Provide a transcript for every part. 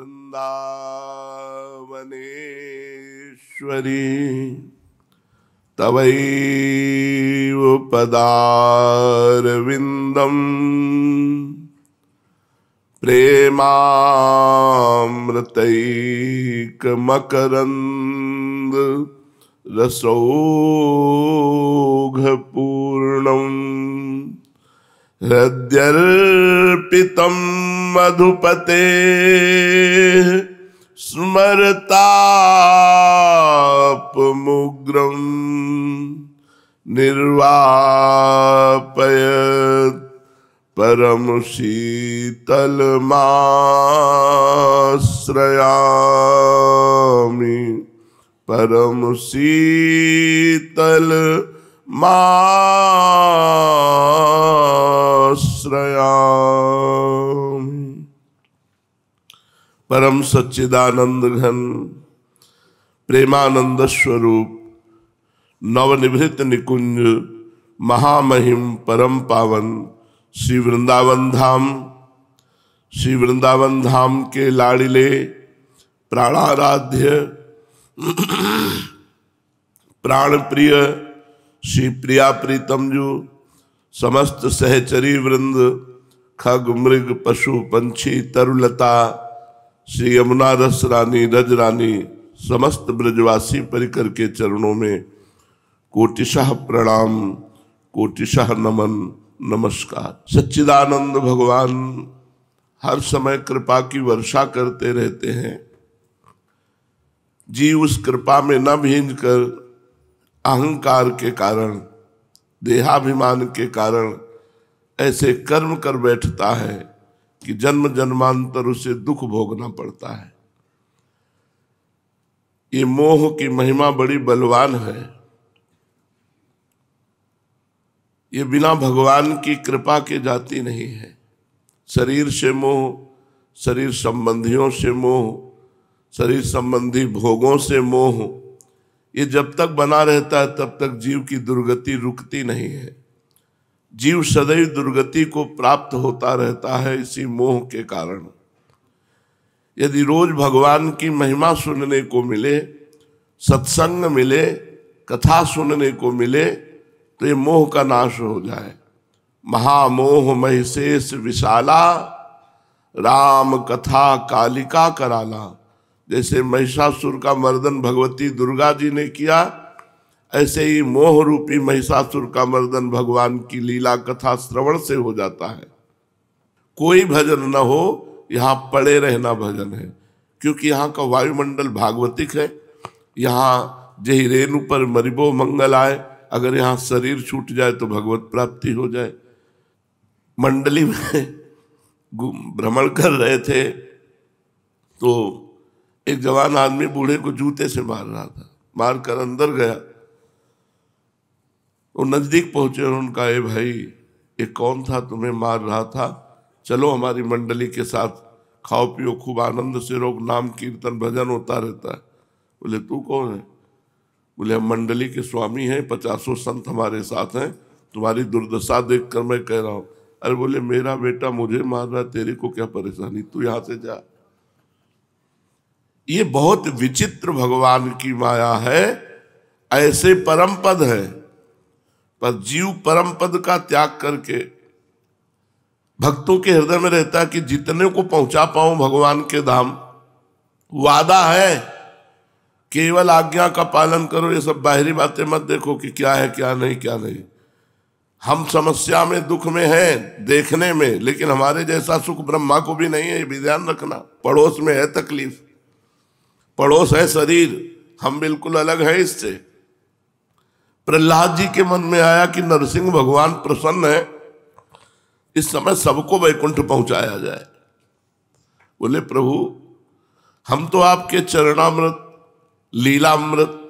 वृंदावनेश्वरी तवैव पदारविंदम प्रेमामृतैकमकरंद रसौघपूर्णं हृद्यर्पितं मधुपते स्मरतापमुग्रं निर्वापयत् परम शीतलमाश्रयामि परम शीतलमाश्रयामि। परम सच्चिदानंद घन प्रेमानंद स्वरूप नवनिभृत निकुंज महामहिम परम पावन श्री वृंदावन धाम के लाड़िले प्राणाराध्य प्राण प्रिय श्री प्रिया प्रीतम जो समस्त सहचरी वृंद खग मृग पशु पंछी तरुलता श्री यमुना रस रानी रज रानी समस्त ब्रजवासी परिकर के चरणों में कोटिशः प्रणाम कोटिशः नमन नमस्कार। सच्चिदानंद भगवान हर समय कृपा की वर्षा करते रहते हैं। जीव उस कृपा में न भींज कर अहंकार के कारण देहाभिमान के कारण ऐसे कर्म कर बैठता है कि जन्म जन्मांतर उसे दुख भोगना पड़ता है। ये मोह की महिमा बड़ी बलवान है। ये बिना भगवान की कृपा के जाती नहीं है। शरीर से मोह, शरीर संबंधियों से मोह, शरीर संबंधी भोगों से मोह, ये जब तक बना रहता है तब तक जीव की दुर्गति रुकती नहीं है। जीव सदैव दुर्गति को प्राप्त होता रहता है इसी मोह के कारण। यदि रोज भगवान की महिमा सुनने को मिले, सत्संग मिले, कथा सुनने को मिले तो ये मोह का नाश हो जाए। महामोह महिषेष विशाला राम कथा कालिका कराला। जैसे महिषासुर का मर्दन भगवती दुर्गा जी ने किया, ऐसे ही मोह रूपी महिषासुर का मर्दन भगवान की लीला कथा श्रवण से हो जाता है। कोई भजन न हो, यहाँ पड़े रहना भजन है, क्योंकि यहाँ का वायुमंडल भागवतिक है। यहाँ जही रेणु पर मरिबो मंगल आए, अगर यहाँ शरीर छूट जाए तो भगवत प्राप्ति हो जाए। मंडली में भ्रमण कर रहे थे तो एक जवान आदमी बूढ़े को जूते से मार रहा था। मार कर अंदर गया, वो नजदीक पहुंचे और उनका, ए भाई ये कौन था तुम्हें मार रहा था, चलो हमारी मंडली के साथ खाओ पियो खूब आनंद से रहो, नाम कीर्तन भजन होता रहता है। बोले तू कौन है? बोले हम मंडली के स्वामी हैं, 50 संत हमारे साथ हैं, तुम्हारी दुर्दशा देखकर मैं कह रहा हूँ। अरे बोले मेरा बेटा मुझे मार रहा है, तेरे को क्या परेशानी, तू यहाँ से जा। ये बहुत विचित्र भगवान की माया है। ऐसे परम पद है, पर जीव परम पद का त्याग करके भक्तों के हृदय में रहता है कि जितने को पहुंचा पाऊं भगवान के धाम। वादा है, केवल आज्ञा का पालन करो, ये सब बाहरी बातें मत देखो कि क्या है क्या नहीं क्या नहीं। हम समस्या में दुख में हैं देखने में, लेकिन हमारे जैसा सुख ब्रह्मा को भी नहीं है, ये भी ध्यान रखना। पड़ोस में है तकलीफ, पड़ोस है शरीर, हम बिल्कुल अलग है इससे। प्रहलाद जी के मन में आया कि नरसिंह भगवान प्रसन्न है, इस समय सबको वैकुंठ पहुंचाया जाए। बोले प्रभु हम तो आपके चरणामृत लीलामृत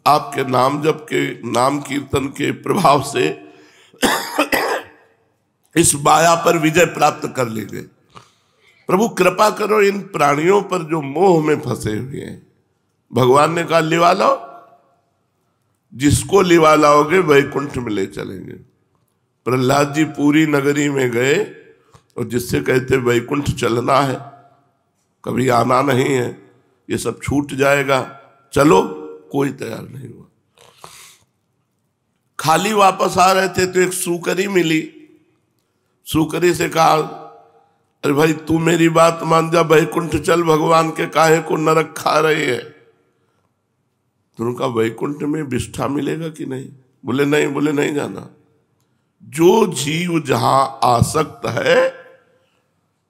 आपके नाम जप के नाम कीर्तन के प्रभाव से इस माया पर विजय प्राप्त कर लेंगे। प्रभु कृपा करो इन प्राणियों पर जो मोह में फंसे हुए हैं। भगवान ने कहा लिवा लो, जिसको लिवा लाओगे वैकुंठ में ले चलेंगे। प्रहलाद जी पूरी नगरी में गए और जिससे कहते वैकुंठ चलना है, कभी आना नहीं है, ये सब छूट जाएगा, चलो। कोई तैयार नहीं हुआ। खाली वापस आ रहे थे तो एक सूकरी मिली। सूकरी से कहा, अरे भाई तू मेरी बात मान जा, वैकुंठ चल, भगवान के काहे को नरक खा रही है। तो उनका वैकुंठ में विष्ठा मिलेगा कि नहीं? बोले नहीं। बोले नहीं जाना। जो जीव जहां आसक्त है,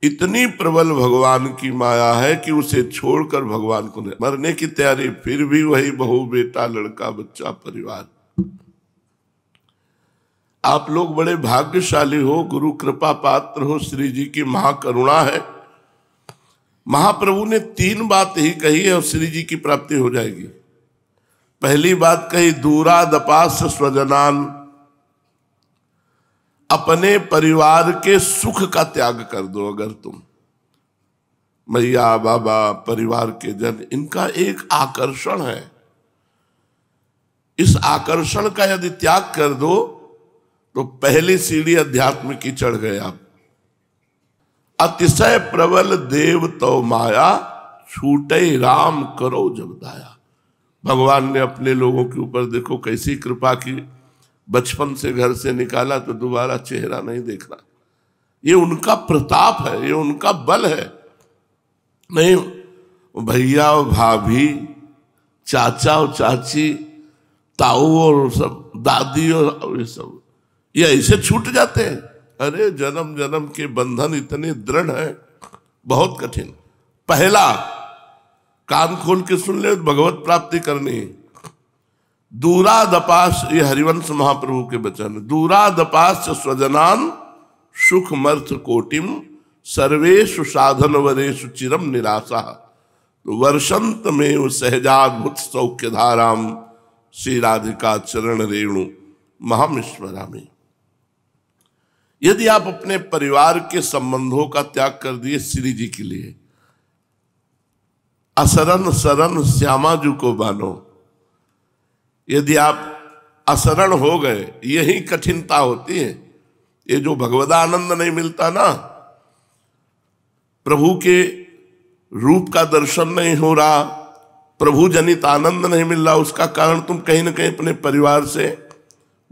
इतनी प्रबल भगवान की माया है कि उसे छोड़कर भगवान को मरने की तैयारी, फिर भी वही बहू बेटा लड़का बच्चा परिवार। आप लोग बड़े भाग्यशाली हो, गुरु कृपा पात्र हो, श्री जी की महाकरुणा है। महाप्रभु ने 3 बात ही कही है और श्री जी की प्राप्ति हो जाएगी। पहली बात कही, दूरादपास स्वजनान, अपने परिवार के सुख का त्याग कर दो। अगर तुम मैया बाबा परिवार के जन, इनका एक आकर्षण है, इस आकर्षण का यदि त्याग कर दो तो पहली सीढ़ी अध्यात्म की चढ़ गए आप। अतिशय प्रबल देव तो माया, छूटे राम करो जब दाया। भगवान ने अपने लोगों के ऊपर देखो कैसी कृपा की। बचपन से घर से निकाला तो दोबारा चेहरा नहीं देखना। ये उनका प्रताप है, ये उनका बल है। नहीं भैया और भाभी, चाचा और चाची, ताऊ और सब दादी और ये सब, ये ऐसे छूट जाते हैं। अरे जन्म जन्म के बंधन इतने दृढ़ है, बहुत कठिन। पहला कान खोल के सुन ले, भगवत प्राप्ति करनी है। दूरादपास, ये हरिवंश महाप्रभु के वचन, दूरादपास स्वजनान सुख मर्थ कोटिम, सर्वेषु साधन वरेषु चिरम निराशा, तो वर्षंत में सहजाद्भुत सौख्य धाराम, श्री राधिका चरण रेणु महामिश्वरामी। यदि आप अपने परिवार के संबंधों का त्याग कर दिए श्री जी के लिए, असरण शरण श्यामाजू को बानो, यदि आप असरण हो गए, यही कठिनता होती है। ये जो भगवदानंद नहीं मिलता ना, प्रभु के रूप का दर्शन नहीं हो रहा, प्रभु जनित आनंद नहीं मिल रहा, उसका कारण तुम कहीं ना कहीं अपने परिवार से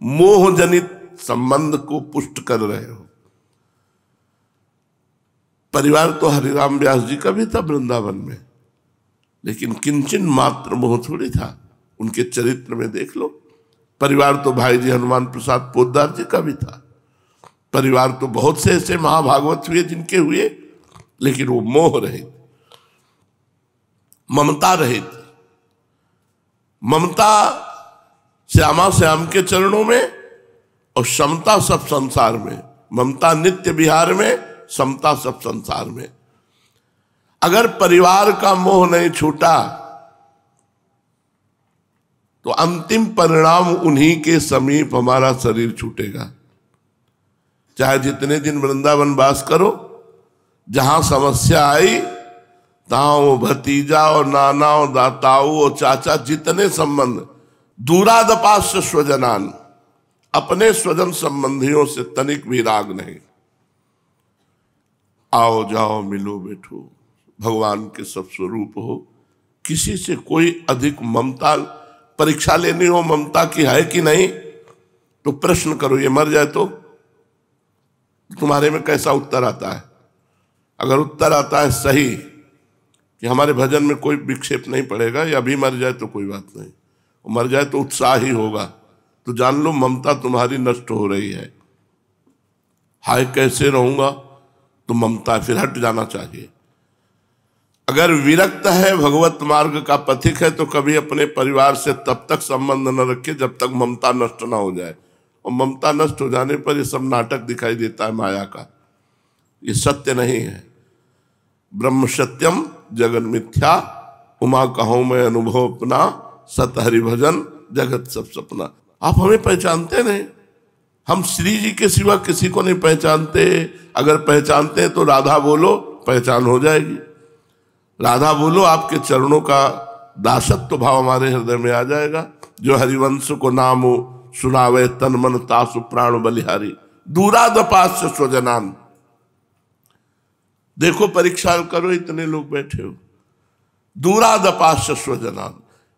मोह जनित संबंध को पुष्ट कर रहे हो। परिवार तो हरिराम व्यास जी का भी था वृंदावन में, लेकिन किंचन मात्र मोह थोड़ी था। उनके चरित्र में देख लो। परिवार तो भाई जी हनुमान प्रसाद पोद्दार जी का भी था। परिवार तो बहुत से ऐसे महाभागवत हुए जिनके हुए, लेकिन वो मोह रहित, ममता रहित। ममता श्यामा श्याम के चरणों में और समता सब संसार में। ममता नित्य विहार में, समता सब संसार में। अगर परिवार का मोह नहीं छूटा तो अंतिम परिणाम उन्हीं के समीप हमारा शरीर छूटेगा। चाहे जितने दिन वृंदावन वास करो, जहां समस्या आई तहां वो भतीजा और नाना और दाताऊ और चाचा, जितने संबंध, दूरादपास स्वजनान, अपने स्वजन संबंधियों से तनिक भी राग नहीं। आओ जाओ मिलो बैठो, भगवान के सब स्वरूप हो। किसी से कोई अधिक ममता, परीक्षा लेनी हो ममता की है कि नहीं, तो प्रश्न करो, ये मर जाए तो तुम्हारे में कैसा उत्तर आता है। अगर उत्तर आता है सही कि हमारे भजन में कोई विक्षेप नहीं पड़ेगा, या अभी मर जाए तो कोई बात नहीं, मर जाए तो उत्साह ही होगा, तो जान लो ममता तुम्हारी नष्ट हो रही है। हाय कैसे रहूंगा, तो ममता फिर हट जाना चाहिए। अगर विरक्त है, भगवत मार्ग का पथिक है, तो कभी अपने परिवार से तब तक संबंध न रखे जब तक ममता नष्ट ना हो जाए। और ममता नष्ट हो जाने पर ये सब नाटक दिखाई देता है माया का। ये सत्य नहीं है। ब्रह्म सत्यम जगन मिथ्या, उमा कहूं मैं अनुभव अपना, सत हरि भजन जगत सब सपना। आप हमें पहचानते नहीं, हम श्री जी के सिवा किसी को नहीं पहचानते। अगर पहचानते हैं तो राधा बोलो, पहचान हो जाएगी। राधा बोलो, आपके चरणों का दासत्व भाव हमारे हृदय में आ जाएगा। जो हरिवंश को नाम सुनावे, तन मन तासु प्राण बलिहारी, दूरादपास स्वजनान। देखो परीक्षा करो, इतने लोग बैठे हो। दूरादपाश्य स्वजनान,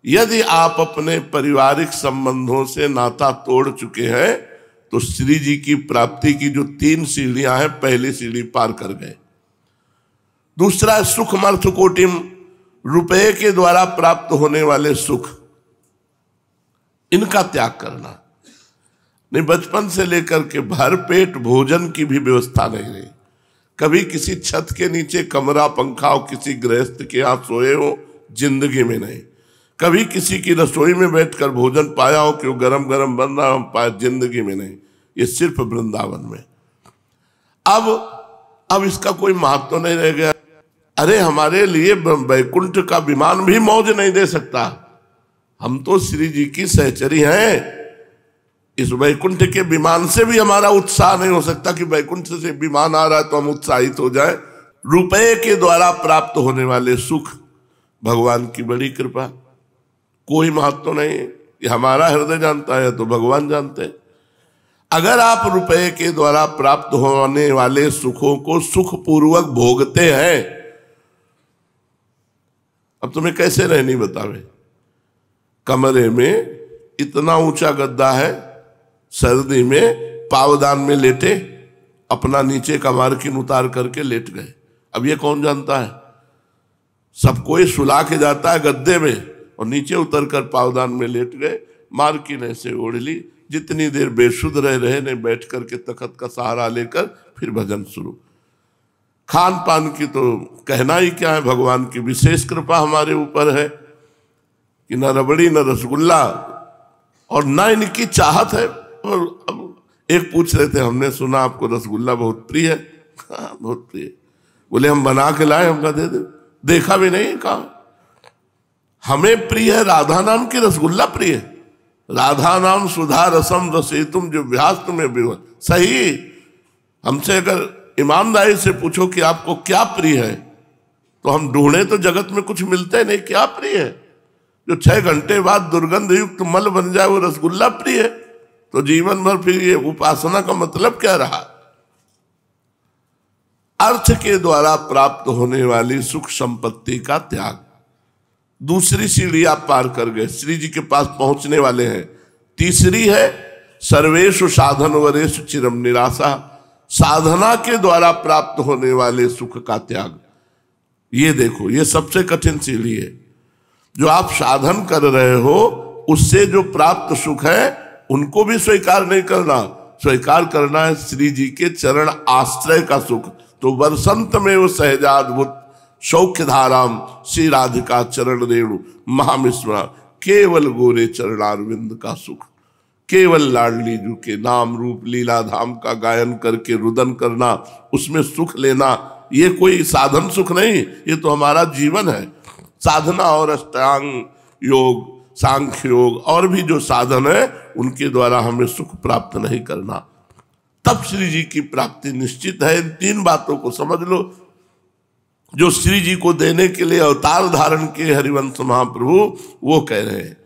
यदि आप अपने पारिवारिक संबंधों से नाता तोड़ चुके हैं तो श्री जी की प्राप्ति की जो 3 सीढ़ियां हैं, पहली सीढ़ी पार कर गए। दूसरा सुखमर्थ कोटिम, रुपए के द्वारा प्राप्त होने वाले सुख, इनका त्याग करना। नहीं, बचपन से लेकर के भर पेट भोजन की भी व्यवस्था नहीं रही। कभी किसी छत के नीचे कमरा पंखा हो, किसी गृहस्थ के यहाँ सोए हो, जिंदगी में नहीं। कभी किसी की रसोई में बैठकर भोजन पाया हो कि वो गरम गरम बन रहा हो, पाया, जिंदगी में नहीं। ये सिर्फ वृंदावन में। अब इसका कोई महत्व नहीं रह गया। अरे हमारे लिए वैकुंठ का विमान भी मौज नहीं दे सकता। हम तो श्री जी की सहचरी हैं। इस वैकुंठ के विमान से भी हमारा उत्साह नहीं हो सकता कि वैकुंठ से विमान आ रहा है तो हम उत्साहित हो जाए। रुपए के द्वारा प्राप्त होने वाले सुख, भगवान की बड़ी कृपा, कोई महत्व नहीं है। ये हमारा हृदय जानता है तो भगवान जानते हैं। अगर आप रुपए के द्वारा प्राप्त होने वाले सुखों को सुखपूर्वक भोगते हैं, अब तुम्हें कैसे रहनी बतावे। कमरे में इतना ऊंचा गद्दा है, सर्दी में पावदान में लेटे, अपना नीचे का मार्किन उतार करके लेट गए। अब ये कौन जानता है? सब कोई सुला के जाता है गद्दे में और नीचे उतर कर पावदान में लेट गए, मार्किन ऐसे ओढ़ ली। जितनी देर बेसुध रहे ने बैठ करके तखत का सहारा लेकर फिर भजन शुरू। खान पान की तो कहना ही क्या है, भगवान की विशेष कृपा हमारे ऊपर है कि न रबड़ी न रसगुल्ला, और न इनकी चाहत है। और अब एक पूछ रहे थे, हमने सुना आपको रसगुल्ला बहुत प्रिय है। हाँ, बहुत प्रिय। बोले हम बना के लाए, हमका दे दे। देखा भी नहीं, कहा हमें प्रिय है राधा नाम की रसगुल्ला प्रिय है। राधा नाम सुधा रसम रसेतुम जो व्यास तुम्हें भी सही। हमसे अगर ईमानदारी से पूछो कि आपको क्या प्रिय है, तो हम ढूंढे तो जगत में कुछ मिलते नहीं। क्या प्रिय है? जो 6 घंटे बाद दुर्गंध युक्त मल बन जाए वो रसगुल्ला प्रिय है। तो जीवन भर फिर ये उपासना का मतलब क्या रहा? अर्थ के द्वारा प्राप्त होने वाली सुख संपत्ति का त्याग। दूसरी सीढ़ी आप पार कर गए, श्री जी के पास पहुंचने वाले हैं। तीसरी है सर्वेषु साधन वरेषु चिरम निराशा, साधना के द्वारा प्राप्त होने वाले सुख का त्याग। ये देखो, ये सबसे कठिन सीढ़ी है। जो आप साधन कर रहे हो उससे जो प्राप्त सुख है उनको भी स्वीकार नहीं करना, स्वीकार करना है श्री जी के चरण आश्रय का सुख। तो वर्षंत में वो सहजाद्भुत सौख्य धाराम श्री राधिका चरण रेणु महामिश्रा, केवल गोरे चरणारविंद का सुख। केवल लाडली जू के नाम रूप लीला धाम का गायन करके रुदन करना, उसमें सुख लेना, ये कोई साधन सुख नहीं, ये तो हमारा जीवन है। साधना और अष्टांग योग, सांख्य योग और भी जो साधन है उनके द्वारा हमें सुख प्राप्त नहीं करना। तब श्री जी की प्राप्ति निश्चित है। इन 3 बातों को समझ लो जो श्री जी को देने के लिए अवतार धारण के हरिवंश महाप्रभु वो कह रहे हैं।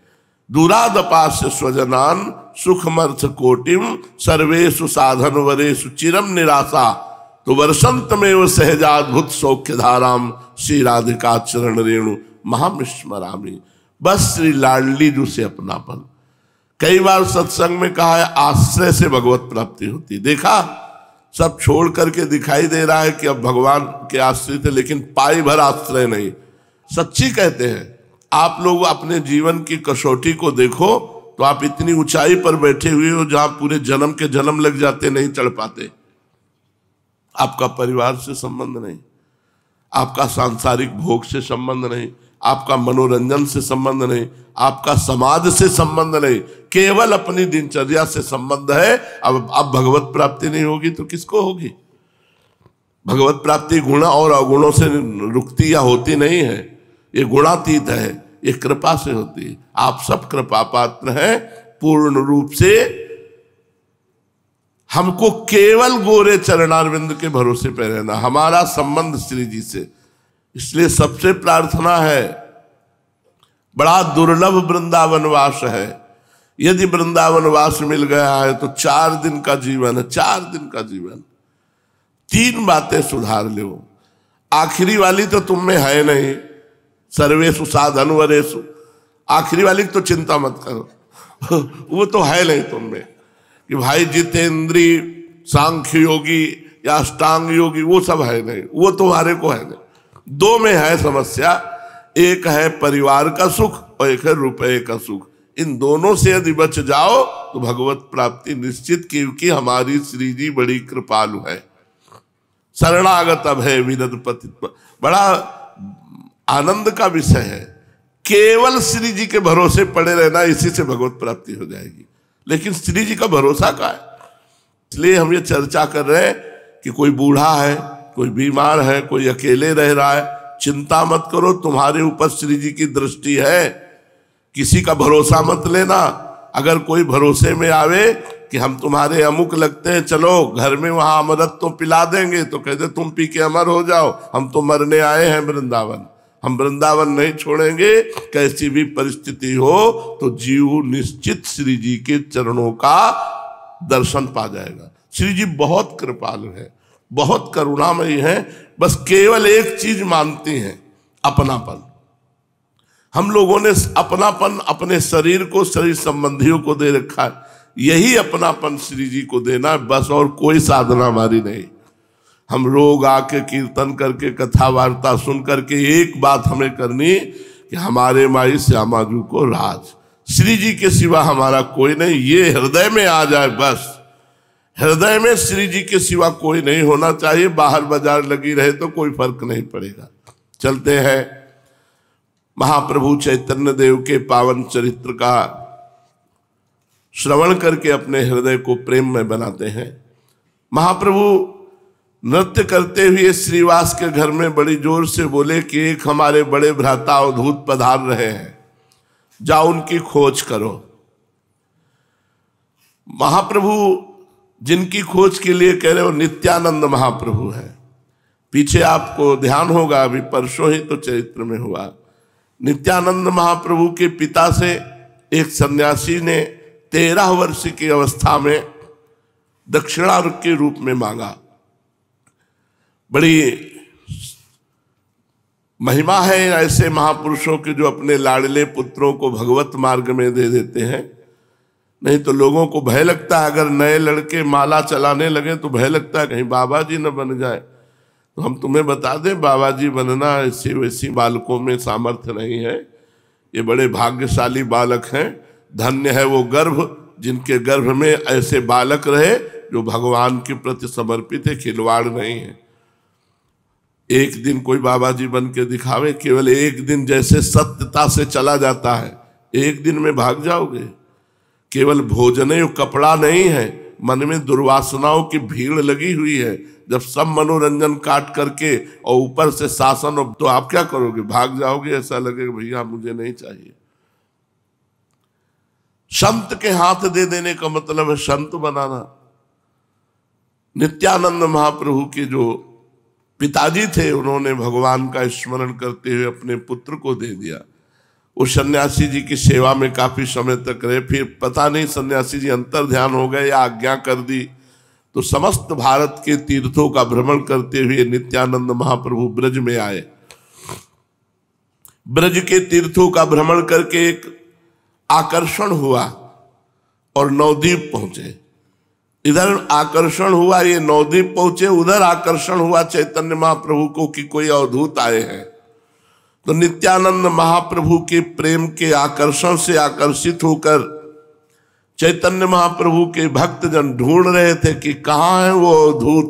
दूरादपास्य स्वजनान सुखमर्थ कोटिम सर्वेषु साधन वरेषु चिरम निराशा, तो वर्षंत में वो सहजाद्भुत सौख्य धाराम श्री राधिका चरण रेणु महामिश्मरामी। बस श्री लाडली जू से अपनापन। कई बार सत्संग में कहा है आश्रय से भगवत प्राप्ति होती। देखा, सब छोड़ करके दिखाई दे रहा है कि अब भगवान के आश्रित है, लेकिन पाई भर आश्रय नहीं। सच्ची कहते हैं, आप लोग अपने जीवन की कसौटी को देखो तो आप इतनी ऊंचाई पर बैठे हुए हो जहां पूरे जन्म के जन्म लग जाते, नहीं चढ़ पाते। आपका परिवार से संबंध नहीं, आपका सांसारिक भोग से संबंध नहीं, आपका मनोरंजन से संबंध नहीं, आपका समाज से संबंध नहीं, केवल अपनी दिनचर्या से संबंध है। अब भगवत प्राप्ति नहीं होगी तो किसको होगी? भगवत प्राप्ति गुण और अवगुणों से रुकती या होती नहीं है, ये गुणातीत है, ये कृपा से होती है। आप सब कृपा पात्र हैं पूर्ण रूप से। हमको केवल गोरे चरणारविंद के भरोसे पे रहना, हमारा संबंध श्री जी से। इसलिए सबसे प्रार्थना है, बड़ा दुर्लभ वृंदावनवास है। यदि वृंदावनवास मिल गया है तो 4 दिन का जीवन है, 4 दिन का जीवन। 3 बातें सुधार लो। आखिरी वाली तो तुम में है नहीं, सर्वेषु साधन वरेषु, आखिरी वाली तो चिंता मत करो वो तो है नहीं तुम में कि भाई जितेंद्री सांख्य योगी या अष्टांग योगी, वो सब है नहीं, वो तुम्हारे को है नहीं। दो में है समस्या, एक है परिवार का सुख और एक है रुपए का सुख। इन दोनों से यदि बच जाओ तो भगवत प्राप्ति निश्चित, क्योंकि हमारी श्री जी बड़ी कृपालु है। शरणागत अभय विनद पतित, बड़ा आनंद का विषय है। केवल श्री जी के भरोसे पड़े रहना, इसी से भगवत प्राप्ति हो जाएगी। लेकिन श्री जी का भरोसा क्या है? इसलिए हम ये चर्चा कर रहे हैं कि कोई बूढ़ा है, कोई बीमार है, कोई अकेले रह रहा है, चिंता मत करो, तुम्हारे ऊपर श्री जी की दृष्टि है। किसी का भरोसा मत लेना। अगर कोई भरोसे में आवे कि हम तुम्हारे अमुक लगते हैं, चलो घर में वहां अमृत तो पिला देंगे, तो कहते तुम पी के अमर हो जाओ, हम तो मरने आए हैं वृंदावन, हम वृंदावन नहीं छोड़ेंगे। कैसी भी परिस्थिति हो तो जीव निश्चित श्री जी के चरणों का दर्शन पा जाएगा। श्री जी बहुत कृपालु है, बहुत करुणामयी है। बस केवल एक चीज मानती हैं, अपनापन। हम लोगों ने अपनापन अपने शरीर को, शरीर संबंधियों को दे रखा है। यही अपनापन श्री जी को देना बस, और कोई साधना हमारी नहीं। हम लोग आके कीर्तन करके, कथा वार्ता सुन करके एक बात हमें करनी कि हमारे माई श्यामा जी को राज, श्री जी के सिवा हमारा कोई नहीं, ये हृदय में आ जाए बस। हृदय में श्री जी के सिवा कोई नहीं होना चाहिए। बाहर बाजार लगी रहे तो कोई फर्क नहीं पड़ेगा। चलते हैं महाप्रभु चैतन्य देव के पावन चरित्र का श्रवण करके अपने हृदय को प्रेम में बनाते हैं। महाप्रभु नृत्य करते हुए श्रीवास के घर में बड़ी जोर से बोले कि एक हमारे बड़े भ्राता अवधूत पधार रहे हैं, जाओ उनकी खोज करो। महाप्रभु जिनकी खोज के लिए कह रहे हो नित्यानंद महाप्रभु है। पीछे आपको ध्यान होगा, अभी परसों ही तो चरित्र में हुआ, नित्यानंद महाप्रभु के पिता से एक सन्यासी ने 13 वर्ष की अवस्था में दक्षिणार्घ के रूप में मांगा। बड़ी महिमा है ऐसे महापुरुषों के जो अपने लाडले पुत्रों को भगवत मार्ग में दे देते हैं। नहीं तो लोगों को भय लगता है, अगर नए लड़के माला चलाने लगे तो भय लगता है कहीं बाबा जी न बन जाए। तो हम तुम्हें बता दें, बाबा जी बनना ऐसी वैसी बालकों में सामर्थ्य नहीं है। ये बड़े भाग्यशाली बालक हैं। धन्य है वो गर्भ जिनके गर्भ में ऐसे बालक रहे जो भगवान के प्रति समर्पित है, खिलवाड़ नहीं है। एक दिन कोई बाबा जी बन के दिखावे, केवल एक दिन जैसे सत्यता से चला जाता है, एक दिन में भाग जाओगे। केवल भोजन और कपड़ा नहीं है, मन में दुर्वासनाओं की भीड़ लगी हुई है। जब सब मनोरंजन काट करके और ऊपर से शासन, तो आप क्या करोगे? भाग जाओगे। ऐसा लगेगा भैया मुझे नहीं चाहिए। संत के हाथ दे देने का मतलब है संत बनाना। नित्यानंद महाप्रभु के जो पिताजी थे, उन्होंने भगवान का स्मरण करते हुए अपने पुत्र को दे दिया। वो सन्यासी जी की सेवा में काफी समय तक रहे। फिर पता नहीं सन्यासी जी अंतर ध्यान हो गए या आज्ञा कर दी, तो समस्त भारत के तीर्थों का भ्रमण करते हुए नित्यानंद महाप्रभु ब्रज में आए। ब्रज के तीर्थों का भ्रमण करके एक आकर्षण हुआ और नवद्वीप पहुंचे। इधर आकर्षण हुआ, ये नवद्वीप पहुंचे, उधर आकर्षण हुआ चैतन्य महाप्रभु को कि कोई अवधूत आए हैं। तो नित्यानंद महाप्रभु के प्रेम के आकर्षण से आकर्षित होकर चैतन्य महाप्रभु के भक्तजन ढूंढ रहे थे कि कहाँ है वो अवधूत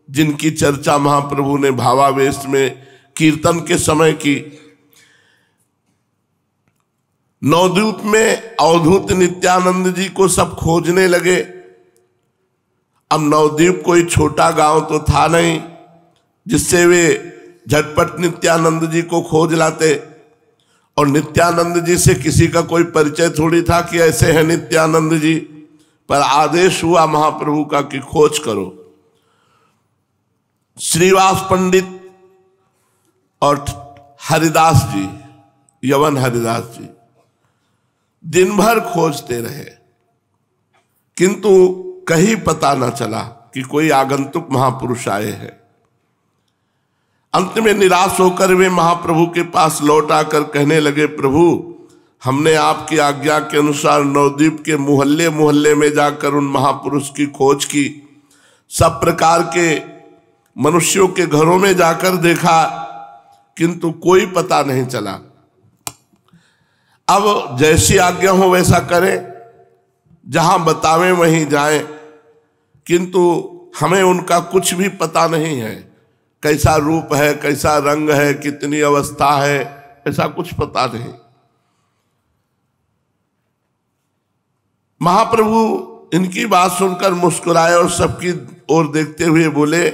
जिनकी चर्चा महाप्रभु ने भावावेश में कीर्तन के समय की। नवद्वीप में अवधूत नित्यानंद जी को सब खोजने लगे। अब नवद्वीप कोई छोटा गांव तो था नहीं जिससे वे झटपट नित्यानंद जी को खोज लाते, और नित्यानंद जी से किसी का कोई परिचय थोड़ी था कि ऐसे हैं नित्यानंद जी। पर आदेश हुआ महाप्रभु का कि खोज करो। श्रीवास पंडित और हरिदास जी, यवन हरिदास जी, दिन भर खोजते रहे, किंतु कहीं पता न चला कि कोई आगंतुक महापुरुष आए हैं। अंत में निराश होकर वे महाप्रभु के पास लौट आकर कहने लगे, प्रभु हमने आपकी आज्ञा के अनुसार नवद्वीप के मोहल्ले मोहल्ले में जाकर उन महापुरुष की खोज की, सब प्रकार के मनुष्यों के घरों में जाकर देखा, किंतु कोई पता नहीं चला। अब जैसी आज्ञा हो वैसा करें, जहां बतावें वहीं जाएं, किंतु हमें उनका कुछ भी पता नहीं है। कैसा रूप है, कैसा रंग है, कितनी अवस्था है, ऐसा कुछ पता नहीं। महाप्रभु इनकी बात सुनकर मुस्कुराए और सबकी ओर देखते हुए बोले,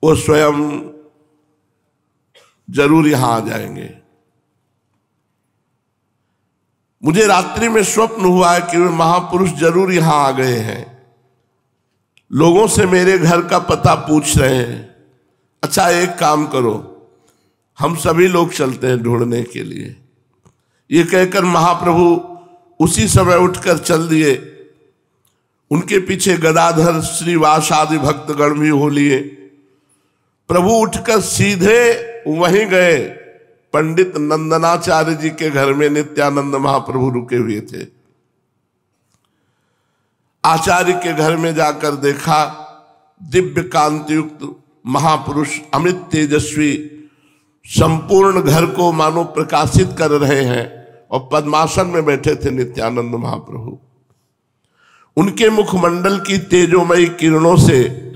वो स्वयं जरूर यहां आ जाएंगे। मुझे रात्रि में स्वप्न हुआ है कि वे महापुरुष जरूर यहां आ गए हैं। लोगों से मेरे घर का पता पूछ रहे हैं। अच्छा एक काम करो, हम सभी लोग चलते हैं ढूंढने के लिए। ये कहकर महाप्रभु उसी समय उठकर चल दिए। उनके पीछे गदाधर, श्रीवास आदि भक्तगण भी हो लिए। प्रभु उठकर सीधे वहीं गए। पंडित नंदनाचार्य जी के घर में नित्यानंद महाप्रभु रुके हुए थे। आचार्य के घर में जाकर देखा, दिव्य कांति युक्त महापुरुष अमित तेजस्वी संपूर्ण घर को मानो प्रकाशित कर रहे हैं और पद्मासन में बैठे थे नित्यानंद महाप्रभु। उनके मुखमंडल की तेजोमयी किरणों से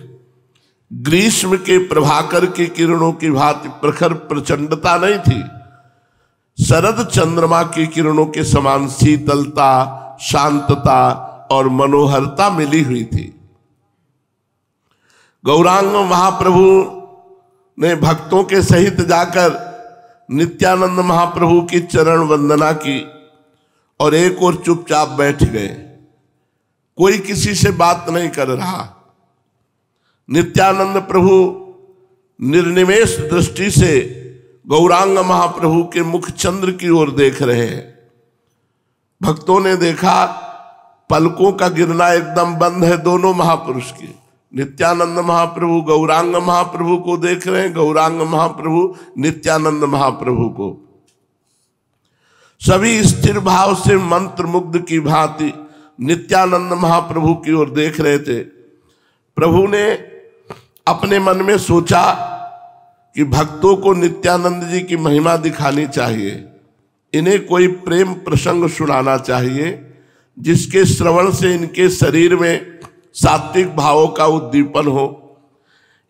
ग्रीष्म के प्रभाकर की किरणों की भांति प्रखर प्रचंडता नहीं थी, शरद चंद्रमा की किरणों के समान शीतलता, शांतता और मनोहरता मिली हुई थी। गौरांग महाप्रभु ने भक्तों के सहित जाकर नित्यानंद महाप्रभु की चरण वंदना की और एक और चुपचाप बैठ गए। कोई किसी से बात नहीं कर रहा। नित्यानंद प्रभु निर्निमेष दृष्टि से गौरांग महाप्रभु के मुख चंद्र की ओर देख रहे हैं। भक्तों ने देखा पलकों का गिरना एकदम बंद है दोनों महापुरुष की। नित्यानंद महाप्रभु गौरांग महाप्रभु को देख रहे हैं, गौरांग महाप्रभु नित्यानंद महाप्रभु को। सभी स्थिर भाव से मंत्र मुग्ध की भांति नित्यानंद महाप्रभु की ओर देख रहे थे। प्रभु ने अपने मन में सोचा कि भक्तों को नित्यानंद जी की महिमा दिखानी चाहिए, इन्हें कोई प्रेम प्रसंग सुनाना चाहिए जिसके श्रवण से इनके शरीर में सात्विक भावों का उद्दीपन हो।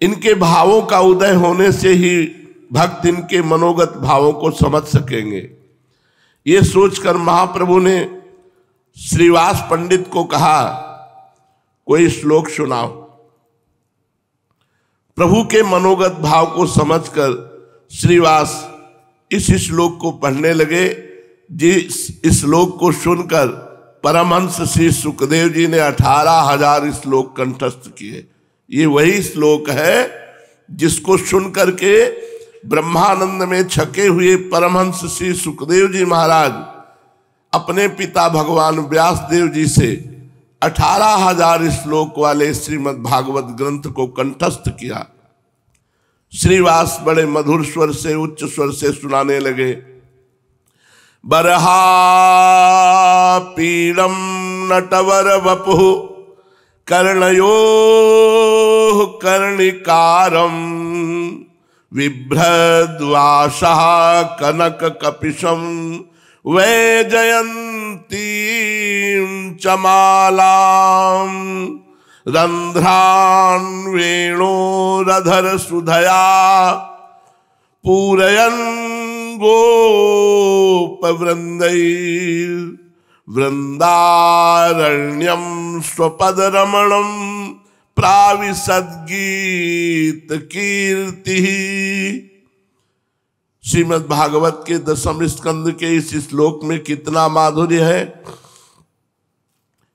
इनके भावों का उदय होने से ही भक्त इनके मनोगत भावों को समझ सकेंगे। ये सोचकर महाप्रभु ने श्रीवास पंडित को कहा, कोई श्लोक सुनाओ। प्रभु के मनोगत भाव को समझकर श्रीवास इस श्लोक को पढ़ने लगे। जिस श्लोक को सुनकर परमहंस श्री सुखदेव जी ने 18,000 श्लोक कंठस्थ किए। ये वही श्लोक है जिसको सुन करके ब्रह्मानंद में छके हुए परमहंस श्री सुखदेव जी महाराज अपने पिता भगवान व्यासदेव जी से 18,000 श्लोक वाले श्रीमद् भागवत ग्रंथ को कंठस्थ किया। श्रीवास बड़े मधुर स्वर से, उच्च स्वर से सुनाने लगे। बरहा पीड़म नटवर वपुः कर्णयो कर्णिकारम विभ्रद्वासः कनक कपिशम वैजयन्तीं चमालां रंध्रान् वेणोरधर सुधया पूरयन् गोपवृन्दैर्वृन्दारण्यं स्वपदरमणं प्राविशद्गीत कीर्तिः। श्रीमद् भागवत के 10वें स्कंद के इस श्लोक में कितना माधुर्य है।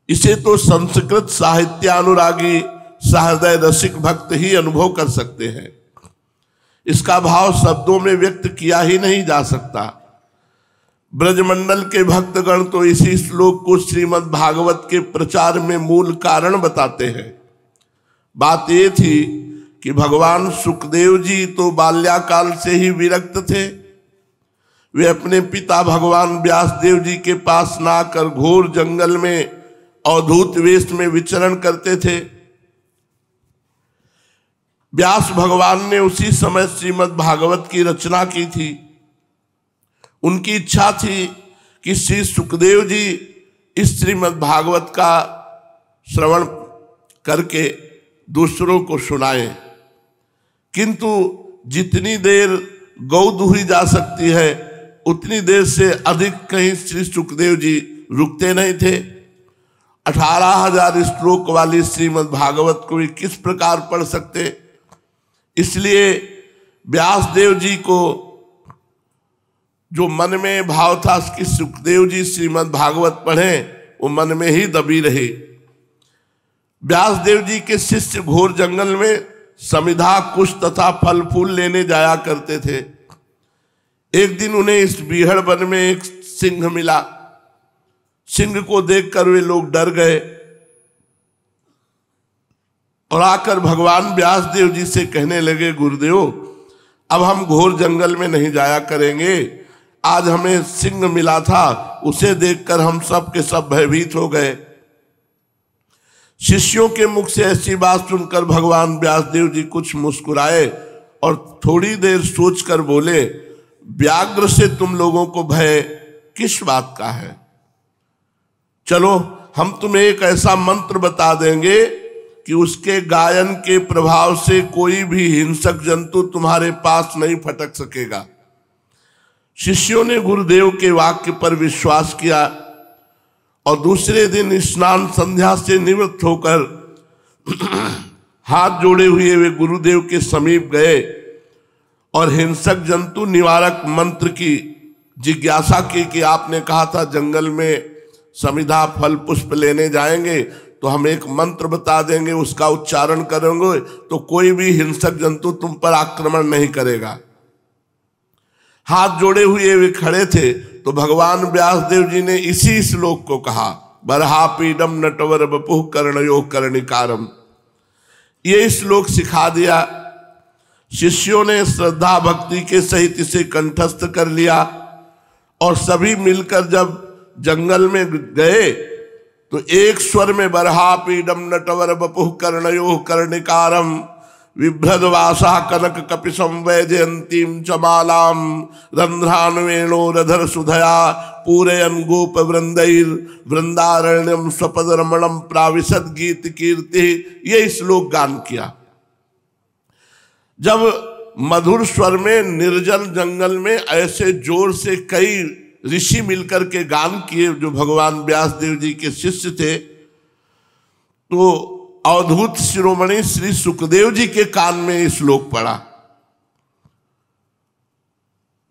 इसे तो संस्कृत साहित्यानुरागी सहृदय रसिक भक्त ही अनुभव कर सकते हैं। इसका भाव शब्दों में व्यक्त किया ही नहीं जा सकता। ब्रजमंडल के भक्तगण तो इसी श्लोक को श्रीमद् भागवत के प्रचार में मूल कारण बताते हैं। बात ये थी कि भगवान सुखदेव जी तो बाल्याकाल से ही विरक्त थे। वे अपने पिता भगवान व्यासदेव जी के पास ना आकर घोर जंगल में अवधूत वेश में विचरण करते थे। व्यास भगवान ने उसी समय श्रीमद् भागवत की रचना की थी। उनकी इच्छा थी कि श्री सुखदेव जी इस श्रीमद् भागवत का श्रवण करके दूसरों को सुनाएं, किंतु जितनी देर गौ दूही जा सकती है उतनी देर से अधिक कहीं श्री सुखदेव जी रुकते नहीं थे। 18,000 श्लोक वाली श्रीमद् भागवत को वे किस प्रकार पढ़ सकते। इसलिए व्यासदेव जी को जो मन में भाव था कि सुखदेव जी श्रीमद् भागवत पढ़ें, वो मन में ही दबी रहे। व्यासदेव जी के शिष्य घोर जंगल में समिधा कुश तथा फल फूल लेने जाया करते थे। एक दिन उन्हें इस बीहड़ वन में एक सिंह मिला। सिंह को देखकर वे लोग डर गए और आकर भगवान व्यासदेव जी से कहने लगे, गुरुदेव अब हम घोर जंगल में नहीं जाया करेंगे। आज हमें सिंह मिला था, उसे देखकर हम सब के सब भयभीत हो गए। शिष्यों के मुख से ऐसी बात सुनकर भगवान व्यासदेव जी कुछ मुस्कुराए और थोड़ी देर सोचकर बोले, व्याघ्र से तुम लोगों को भय किस बात का है? चलो हम तुम्हें एक ऐसा मंत्र बता देंगे कि उसके गायन के प्रभाव से कोई भी हिंसक जंतु तुम्हारे पास नहीं फटक सकेगा। शिष्यों ने गुरुदेव के वाक्य पर विश्वास किया और दूसरे दिन स्नान संध्या से निवृत्त होकर हाथ जोड़े हुए वे गुरुदेव के समीप गए और हिंसक जंतु निवारक मंत्र की जिज्ञासा की कि आपने कहा था जंगल में समिधा फल पुष्प लेने जाएंगे तो हम एक मंत्र बता देंगे, उसका उच्चारण करेंगे तो कोई भी हिंसक जंतु तुम पर आक्रमण नहीं करेगा। हाथ जोड़े हुए वे खड़े थे तो भगवान व्यासदेव जी ने इसी श्लोक को कहा, बरहापीडम नटवर बपुः कर्णयो कर्णिकारम। ये श्लोक सिखा दिया। शिष्यों ने श्रद्धा भक्ति के सहित इसे कंठस्थ कर लिया और सभी मिलकर जब जंगल में गए तो एक स्वर में बरहापीडम नटवर बपुः कर्णयो कर्णिकारम विभ्रदवासा कनक कपिशं वैजयंतीं च मालां रंध्रान वेणोरधर सुधया पूरयन् गोप वृंदैर वृंदारण्यम स्वपद रमणम प्राविशद गीत कीर्ति। ये श्लोक गान किया। जब मधुर स्वर में निर्जल जंगल में ऐसे जोर से कई ऋषि मिलकर के गान किए जो भगवान व्यासदेव जी के शिष्य थे, तो अवधूत शिरोमणि श्री सुखदेव जी के कान में इस श्लोक पड़ा।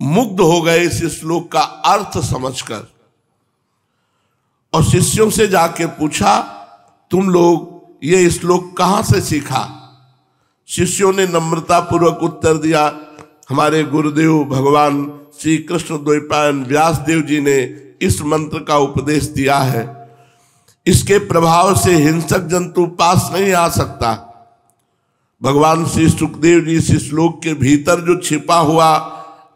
मुग्ध हो गए इस श्लोक का अर्थ समझकर और शिष्यों से जाके पूछा, तुम लोग ये श्लोक कहां से सीखा? शिष्यों ने नम्रता पूर्वक उत्तर दिया, हमारे गुरुदेव भगवान श्री कृष्ण द्वैपायन व्यासदेव जी ने इस मंत्र का उपदेश दिया है। इसके प्रभाव से हिंसक जंतु पास नहीं आ सकता। भगवान श्री सुखदेव जी इस श्लोक के भीतर जो छिपा हुआ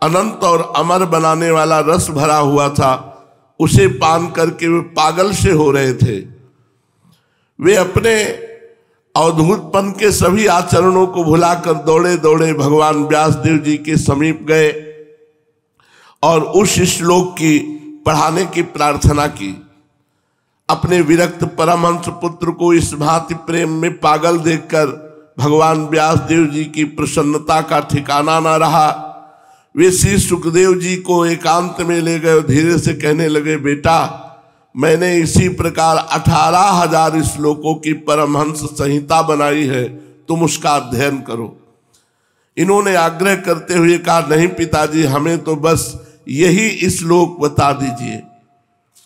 अनंत और अमर बनाने वाला रस भरा हुआ था, उसे पान करके वे पागल से हो रहे थे। वे अपने अवधूतपन के सभी आचरणों को भुलाकर दौड़े दौड़े भगवान व्यासदेव जी के समीप गए और उस श्लोक की पढ़ाने की प्रार्थना की। अपने विरक्त परमहंस पुत्र को इस भांति प्रेम में पागल देखकर भगवान व्यासदेव जी की प्रसन्नता का ठिकाना न रहा। वे श्री सुखदेव जी को एकांत में ले गए और धीरे से कहने लगे, बेटा मैंने इसी प्रकार 18,000 श्लोकों की परमहंस संहिता बनाई है, तुम उसका अध्ययन करो। इन्होंने आग्रह करते हुए कहा, नहीं पिताजी, हमें तो बस यही श्लोक बता दीजिए।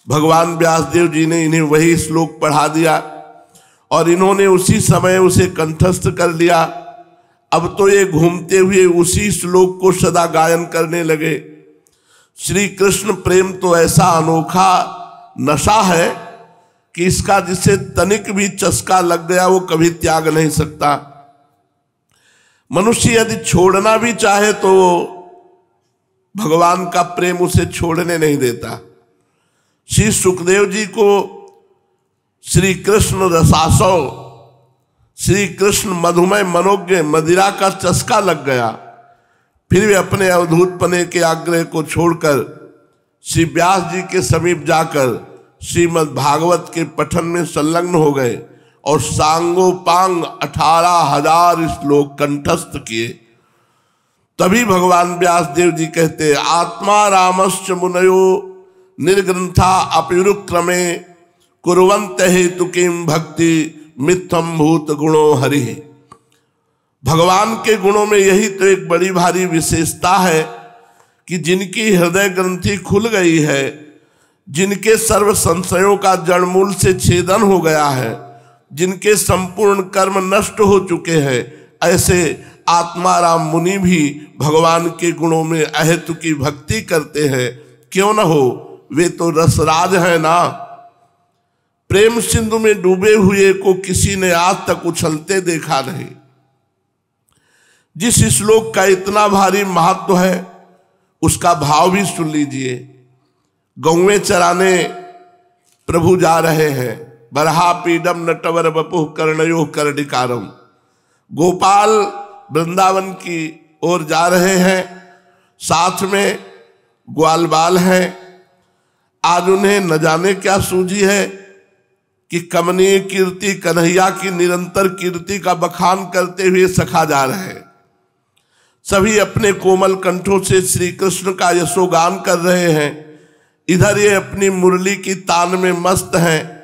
भगवान व्यासदेव जी ने इन्हें वही श्लोक पढ़ा दिया और इन्होंने उसी समय उसे कंठस्थ कर लिया। अब तो ये घूमते हुए उसी श्लोक को सदा गायन करने लगे। श्री कृष्ण प्रेम तो ऐसा अनोखा नशा है कि इसका जिसे तनिक भी चस्का लग गया वो कभी त्याग नहीं सकता। मनुष्य यदि छोड़ना भी चाहे तो भगवान का प्रेम उसे छोड़ने नहीं देता। श्री सुखदेव जी को श्री कृष्ण रसासव, श्री कृष्ण मधुमय मनोज्ञ मदिरा का चस्का लग गया। फिर वे अपने अवधूत पने के आग्रह को छोड़कर श्री व्यास जी के समीप जाकर श्रीमद् भागवत के पठन में संलग्न हो गए और सांगोपांग 18,000 श्लोक कंठस्थ किए। तभी भगवान व्यास देव जी कहते, आत्मा रामश्च मुनयो निर्ग्रंथा अपिरुक्रमे कुर्वन्त हेतु किम भक्ति मिथ्यम भूत गुणो हरि। भगवान के गुणों में यही तो एक बड़ी भारी विशेषता है कि जिनकी हृदय ग्रंथि खुल गई है, जिनके सर्व संशयों का जड़मूल से छेदन हो गया है, जिनके संपूर्ण कर्म नष्ट हो चुके हैं, ऐसे आत्माराम मुनि भी भगवान के गुणों में अहेतु की भक्ति करते हैं। क्यों न हो, वे तो रसराज है ना। प्रेम सिंधु में डूबे हुए को किसी ने आज तक उछलते देखा नहीं। जिस श्लोक का इतना भारी महत्व है उसका भाव भी सुन लीजिए। गौवें चराने प्रभु जा रहे हैं, बरहा पीडम नटवर बपुः कर्णयो कर्णिकारम। गोपाल वृंदावन की ओर जा रहे हैं, साथ में ग्वाल बाल हैं। आज उन्हें न जाने क्या सूझी है कि कमनीय कीर्ति कन्हैया की निरंतर कीर्ति का बखान करते हुए सखा जा रहे हैं। सभी अपने कोमल कंठों से श्री कृष्ण का यशोगान कर रहे हैं, इधर ये अपनी मुरली की तान में मस्त हैं।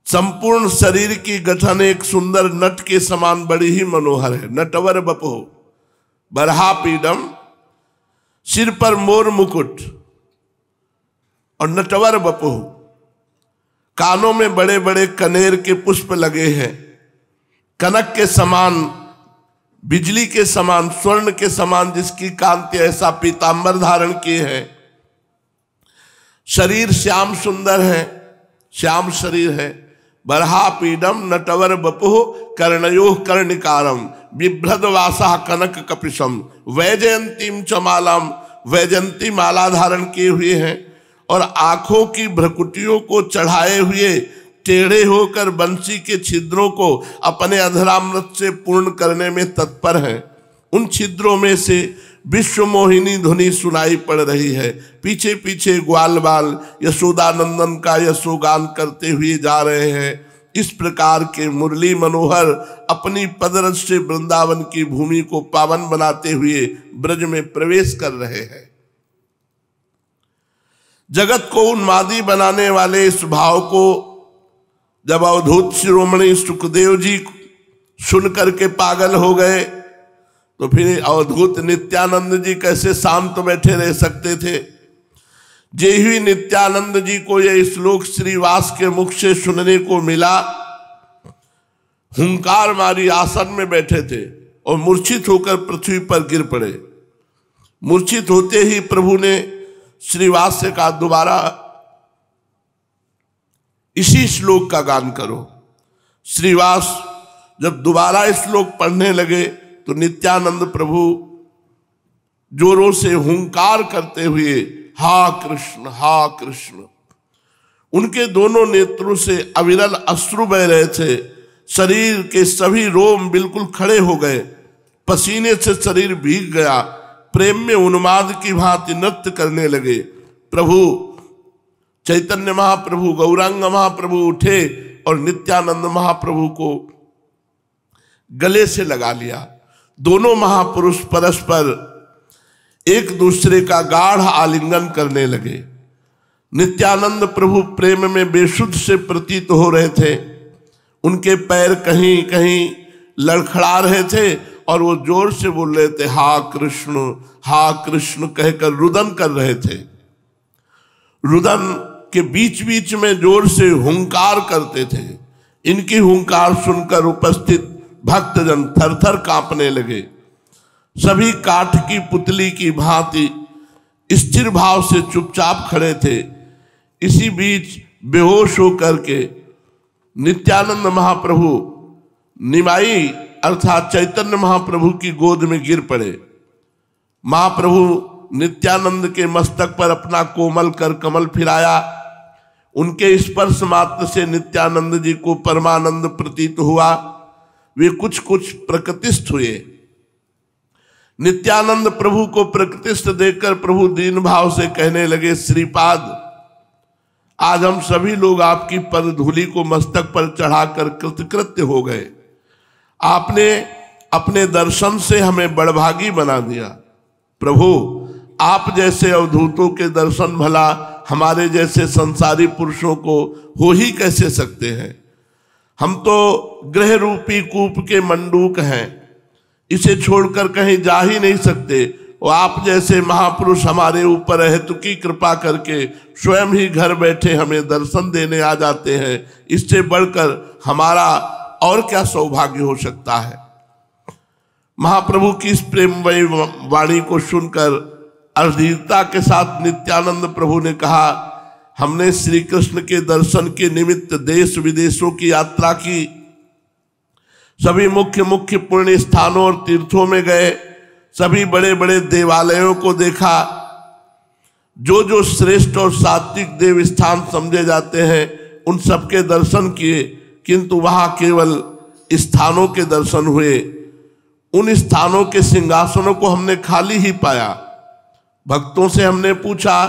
संपूर्ण शरीर की गठन एक सुंदर नट के समान बड़ी ही मनोहर है। नटवर बपुः बरहा पीडम, सिर पर मोर मुकुट और नटवर बपुः, कानों में बड़े बड़े कनेर के पुष्प लगे हैं। कनक के समान, बिजली के समान, स्वर्ण के समान जिसकी कांति, ऐसा पीतांबर धारण किए हैं। शरीर श्याम सुंदर है, श्याम शरीर है। बरहा पीडम नटवर बपुः कर्णयो कर्णिकारम बिभ्रद वासा कनक कपिशम वैजयंतीम च मालाम, वैजयंती माला धारण किए हुए हैं और आंखों की भ्रकुटियों को चढ़ाए हुए टेढ़े होकर बंसी के छिद्रों को अपने अधरामृत से पूर्ण करने में तत्पर हैं। उन छिद्रों में से विश्व मोहिनी ध्वनि सुनाई पड़ रही है। पीछे पीछे ग्वाल बाल यशोदानंदन का यशोगान करते हुए जा रहे हैं। इस प्रकार के मुरली मनोहर अपनी पदरज से वृंदावन की भूमि को पावन बनाते हुए ब्रज में प्रवेश कर रहे हैं। जगत को उन्मादी बनाने वाले इस भाव को जब अवधूत शिरोमणि सुखदेव जी सुन करके पागल हो गए तो फिर अवधूत नित्यानंद जी कैसे शांत बैठे रह सकते थे। जे ही नित्यानंद जी को यह श्लोक श्रीवास के मुख से सुनने को मिला, हुंकार मारी आसन में बैठे थे और मूर्छित होकर पृथ्वी पर गिर पड़े। मूर्छित होते ही प्रभु ने श्रीवास से कहा, दोबारा इसी श्लोक का गान करो। श्रीवास जब दोबारा श्लोक पढ़ने लगे तो नित्यानंद प्रभु जोरों से हुंकार करते हुए हा कृष्ण हा कृष्ण। उनके दोनों नेत्रों से अविरल अश्रु बह रहे थे। शरीर के सभी रोम बिल्कुल खड़े हो गए, पसीने से शरीर भीग गया। प्रेम में उन्माद की भांति नृत्य करने लगे। प्रभु चैतन्य महाप्रभु, गौरांग महाप्रभु उठे और नित्यानंद महाप्रभु को गले से लगा लिया। दोनों महापुरुष परस्पर एक दूसरे का गाढ़ आलिंगन करने लगे। नित्यानंद प्रभु प्रेम में बेसुध से प्रतीत हो रहे थे। उनके पैर कहीं कहीं लड़खड़ा रहे थे और वो जोर से बोल रहे थे हा कृष्ण कहकर रुदन कर रहे थे। रुदन के बीच बीच में जोर से हुंकार करते थे। इनकी हुंकार सुनकर उपस्थित भक्तजन थरथर कांपने लगे। सभी काठ की पुतली की भांति स्थिर भाव से चुपचाप खड़े थे। इसी बीच बेहोश होकर के नित्यानंद महाप्रभु निमाई अर्थात चैतन्य महाप्रभु की गोद में गिर पड़े। महाप्रभु नित्यानंद के मस्तक पर अपना कोमल कर कमल फिराया। उनके स्पर्श मात्र से नित्यानंद जी को परमानंद प्रतीत हुआ। वे कुछ कुछ प्रकृतिस्थ हुए। नित्यानंद प्रभु को प्रकृतिस्थ देखकर प्रभु दीन भाव से कहने लगे, श्रीपाद, आज हम सभी लोग आपकी पदधूलि को मस्तक पर चढ़ाकर कृतकृत्य हो गए। आपने अपने दर्शन से हमें बड़भागी बना दिया। प्रभु, आप जैसे अवधूतों के दर्शन भला हमारे जैसे संसारी पुरुषों को हो ही कैसे सकते हैं। हम तो ग्रह रूपी कूप के मंडूक हैं, इसे छोड़कर कहीं जा ही नहीं सकते। और आप जैसे महापुरुष हमारे ऊपर अहेतुकी कृपा करके स्वयं ही घर बैठे हमें दर्शन देने आ जाते हैं। इससे बढ़कर हमारा और क्या सौभाग्य हो सकता है। महाप्रभु की इस प्रेममयी वाणी को सुनकर अधीरता के साथ नित्यानंद प्रभु ने कहा, हमने श्री कृष्ण के दर्शन के निमित्त देश विदेशों की यात्रा की, सभी मुख्य मुख्य पुण्य स्थानों और तीर्थों में गए, सभी बड़े बड़े देवालयों को देखा, जो जो श्रेष्ठ और सात्विक देव स्थान समझे जाते हैं उन सबके दर्शन किए, किंतु वहां केवल स्थानों के दर्शन हुए। उन स्थानों के सिंहासनों को हमने खाली ही पाया। भक्तों से हमने पूछा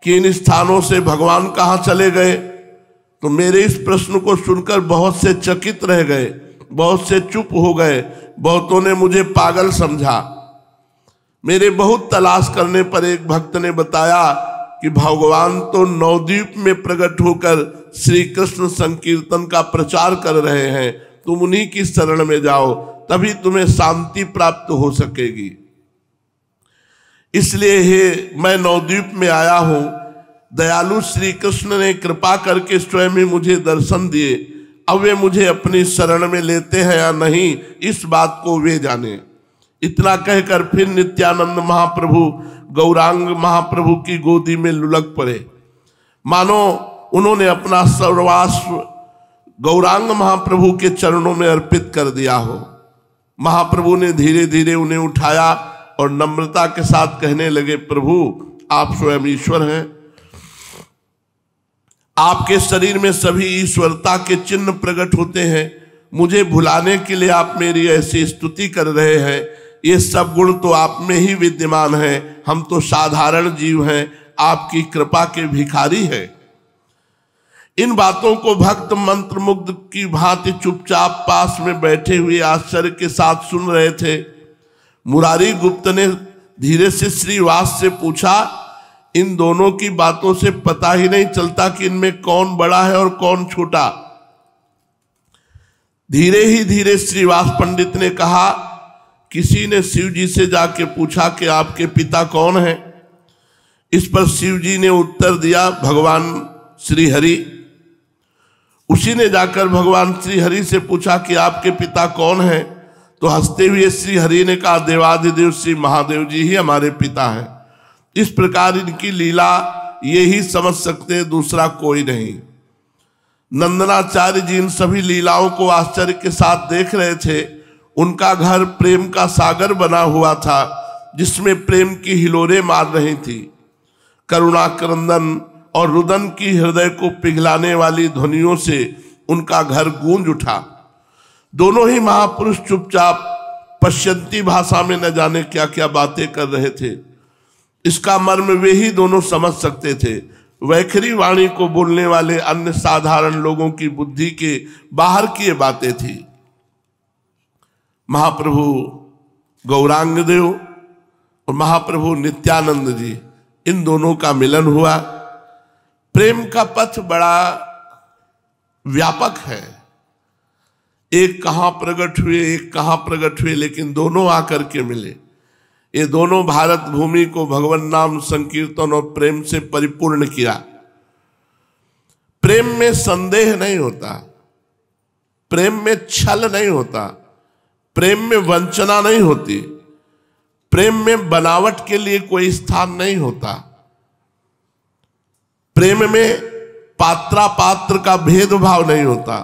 कि इन स्थानों से भगवान कहाँ चले गए, तो मेरे इस प्रश्न को सुनकर बहुत से चकित रह गए, बहुत से चुप हो गए, बहुतों ने मुझे पागल समझा। मेरे बहुत तलाश करने पर एक भक्त ने बताया कि भगवान तो नवद्वीप में प्रकट होकर श्री कृष्ण संकीर्तन का प्रचार कर रहे हैं, तुम उन्हीं की शरण में जाओ, तभी तुम्हें शांति प्राप्त हो सकेगी। इसलिए हे मैं नवद्वीप में आया हूं। दयालु श्री कृष्ण ने कृपा करके स्वयं ही मुझे दर्शन दिए। अब वे मुझे अपनी शरण में लेते हैं या नहीं, इस बात को वे जाने। इतना कहकर फिर नित्यानंद महाप्रभु गौरांग महाप्रभु की गोदी में लुढ़क पड़े, मानो उन्होंने अपना सर्वस्व गौरांग महाप्रभु के चरणों में अर्पित कर दिया हो। महाप्रभु ने धीरे धीरे उन्हें उठाया और नम्रता के साथ कहने लगे, प्रभु आप स्वयं ईश्वर हैं, आपके शरीर में सभी ईश्वरता के चिन्ह प्रकट होते हैं। मुझे भुलाने के लिए आप मेरी ऐसी स्तुति कर रहे हैं। ये सब गुण तो आप में ही विद्यमान है, हम तो साधारण जीव हैं, आपकी कृपा के भिखारी हैं। इन बातों को भक्त मंत्रमुग्ध की भांति चुपचाप पास में बैठे हुए आश्चर्य के साथ सुन रहे थे। मुरारी गुप्त ने धीरे से श्रीवास से पूछा, इन दोनों की बातों से पता ही नहीं चलता कि इनमें कौन बड़ा है और कौन छोटा। धीरे ही धीरे श्रीवास पंडित ने कहा, किसी ने शिव जी से जाके पूछा कि आपके पिता कौन हैं। इस पर शिव जी ने उत्तर दिया, भगवान श्री हरि। उसी ने जाकर भगवान श्री हरि से पूछा कि आपके पिता कौन हैं, तो हंसते हुए श्री हरि ने कहा, देवाधिदेव श्री महादेव जी ही हमारे पिता हैं। इस प्रकार इनकी लीला ये ही समझ सकते हैं, दूसरा कोई नहीं। नंदनाचार्य जी इन सभी लीलाओं को आश्चर्य के साथ देख रहे थे। उनका घर प्रेम का सागर बना हुआ था, जिसमें प्रेम की हिलोरें मार रही थी। करुणा क्रंदन और रुदन की हृदय को पिघलाने वाली ध्वनियों से उनका घर गूंज उठा। दोनों ही महापुरुष चुपचाप पश्यंती भाषा में न जाने क्या क्या बातें कर रहे थे। इसका मर्म वे ही दोनों समझ सकते थे। वैखरी वाणी को बोलने वाले अन्य साधारण लोगों की बुद्धि के बाहर की ये बातें थी। महाप्रभु गौरांग देव और महाप्रभु नित्यानंद जी, इन दोनों का मिलन हुआ। प्रेम का पथ बड़ा व्यापक है, एक कहां प्रकट हुए, एक कहां प्रकट हुए, लेकिन दोनों आकर के मिले। ये दोनों भारत भूमि को भगवान नाम संकीर्तन और प्रेम से परिपूर्ण किया। प्रेम में संदेह नहीं होता, प्रेम में छल नहीं होता, प्रेम में वंचना नहीं होती, प्रेम में बनावट के लिए कोई स्थान नहीं होता। प्रेम में पात्रा पात्र का भेदभाव नहीं होता,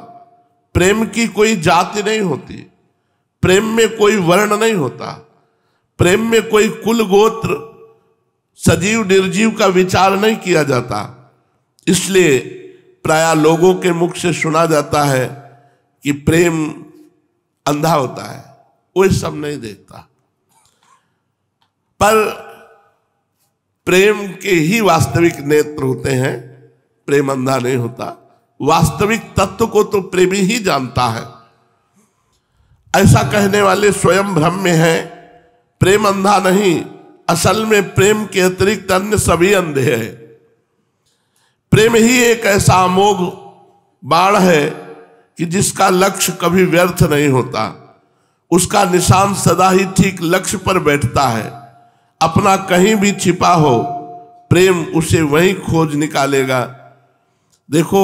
प्रेम की कोई जाति नहीं होती, प्रेम में कोई वर्ण नहीं होता, प्रेम में कोई कुल गोत्र सजीव निर्जीव का विचार नहीं किया जाता। इसलिए प्रायः लोगों के मुख से सुना जाता है कि प्रेम अंधा होता है, वो ये सब नहीं देखता। पर प्रेम के ही वास्तविक नेत्र होते हैं, प्रेम अंधा नहीं होता। वास्तविक तत्व को तो प्रेमी ही जानता है। ऐसा कहने वाले स्वयं भ्रम में हैं। प्रेम अंधा नहीं, असल में प्रेम के अतिरिक्त अन्य सभी अंधे हैं। प्रेम ही एक ऐसा अमोघ बाण है कि जिसका लक्ष्य कभी व्यर्थ नहीं होता। उसका निशान सदा ही ठीक लक्ष्य पर बैठता है। अपना कहीं भी छिपा हो, प्रेम उसे वहीं खोज निकालेगा। देखो,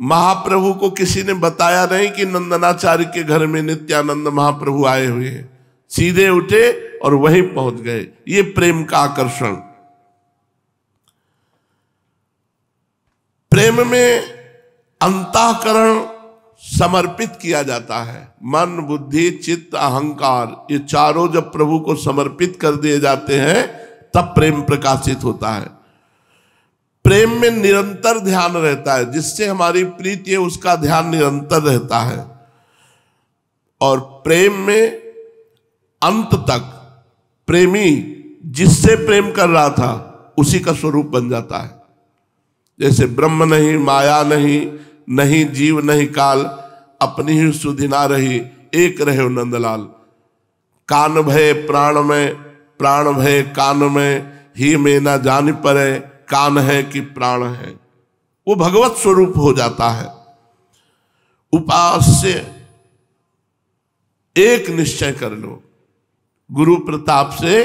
महाप्रभु को किसी ने बताया नहीं कि नंदनाचार्य के घर में नित्यानंद महाप्रभु आए हुए हैं। सीधे उठे और वहीं पहुंच गए। ये प्रेम का आकर्षण। प्रेम में अंतःकरण समर्पित किया जाता है। मन, बुद्धि, चित्त, अहंकार, ये चारों जब प्रभु को समर्पित कर दिए जाते हैं तब प्रेम प्रकाशित होता है। प्रेम में निरंतर ध्यान रहता है। जिससे हमारी प्रीति है उसका ध्यान निरंतर रहता है। और प्रेम में अंत तक प्रेमी जिससे प्रेम कर रहा था उसी का स्वरूप बन जाता है। जैसे ब्रह्म नहीं, माया नहीं, नहीं जीव नहीं काल, अपनी ही सुधि ना रही, एक रहे नंदलाल। कान भय प्राण में, प्राण भय कान में, ही में ना जान पड़े, कान है कि प्राण है। वो भगवत स्वरूप हो जाता है। उपास्य एक निश्चय कर लो। गुरु प्रताप से